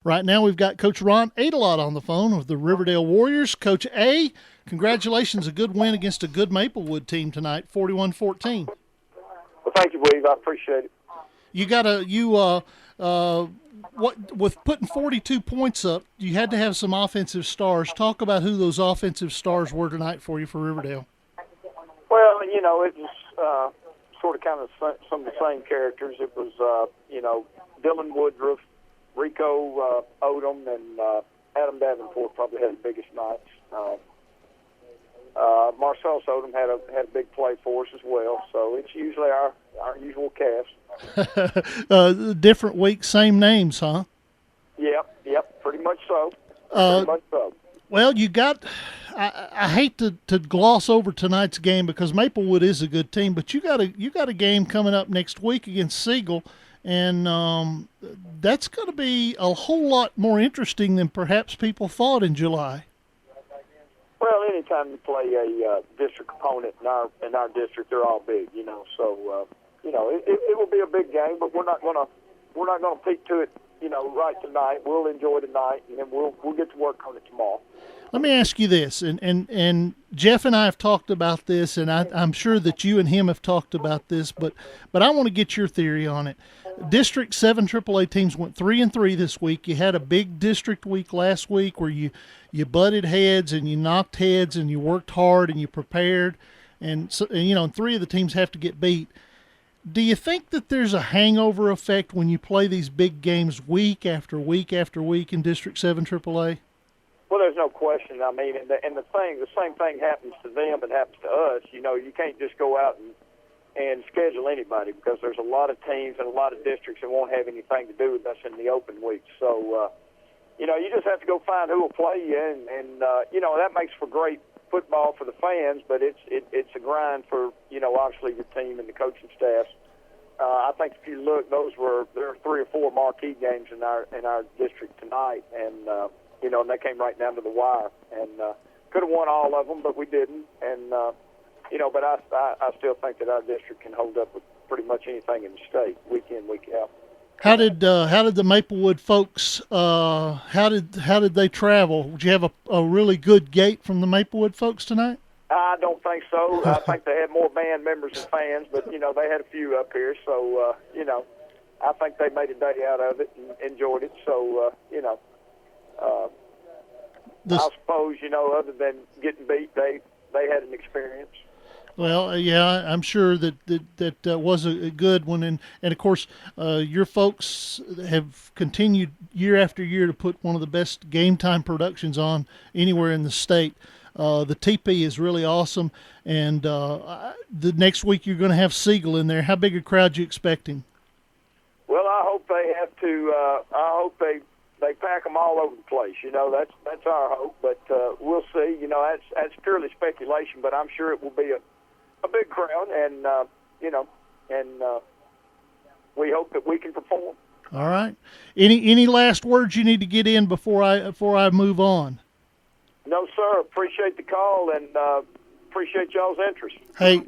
Right now we've got Coach Ron Aydelotte on the phone of the Riverdale Warriors. Coach A, congratulations, a good win against a good Maplewood team tonight, 41-14. Well, thank you, Weave. I appreciate it. With putting 42 points up, you had to have some offensive stars. Talk about who those offensive stars were tonight for you for Riverdale. Well, it was sort of kind of some of the same characters. It was, Dylan Woodruff, Rico Odom, and Adam Davenport probably had the biggest nights. Marcellus Odom had a big play for us as well. So it's usually our usual cast. Different week, same names, huh? Yep, pretty much so. Well, you got. I hate to gloss over tonight's game because Maplewood is a good team, but you got a game coming up next week against Siegel, and that's going to be a whole lot more interesting than perhaps people thought in July. Well, anytime you play a district opponent in our district, they're all big, So it will be a big game, but we're not gonna peek to it, right tonight. We'll enjoy tonight, and then we'll get to work on it tomorrow. Let me ask you this, and Jeff and I have talked about this, and I'm sure that you and him have talked about this, but I want to get your theory on it. District 7 AAA teams went 3-3 this week. You had a big district week last week where you butted heads and you knocked heads and you worked hard and you prepared, and 3 of the teams have to get beat. Do you think that there's a hangover effect when you play these big games week after week after week in District 7 AAA? Well, there's no question. I mean, the same thing happens to them and happens to us. You can't just go out and schedule anybody because there's a lot of teams and a lot of districts that won't have anything to do with us in the open week. So, you just have to go find who will play you, and that makes for great football for the fans, but it's a grind for, obviously your team and the coaching staffs. I think if you look, there are 3 or 4 marquee games in our district tonight, and and they came right down to the wire, and could have won all of them, but we didn't. And but I still think that our district can hold up with pretty much anything in the state, week in, week out. How did the Maplewood folks? How did they travel? Did you have a really good gate from the Maplewood folks tonight? I don't think so. I think they had more band members than fans, but they had a few up here, so I think they made a day out of it and enjoyed it. So I suppose other than getting beat, they had an experience. Well, yeah, I'm sure that was a good one, and of course, your folks have continued year after year to put one of the best game time productions on anywhere in the state. The TP is really awesome, and the next week you're going to have Siegel in there. How big a crowd you expecting? Well, I hope they have to. I hope they pack them all over the place. That's our hope, but we'll see. That's purely speculation, but I'm sure it will be a big crowd, and we hope that we can perform. All right. Any last words you need to get in before I move on? No, sir. Appreciate the call and appreciate y'all's interest. Hey,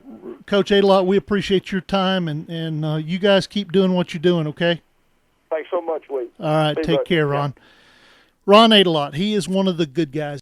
Coach Aydelotte, we appreciate your time, and you guys keep doing what you're doing, okay? Thanks so much, Lee. All right. Take care, Ron. Ron Aydelotte, he is one of the good guys.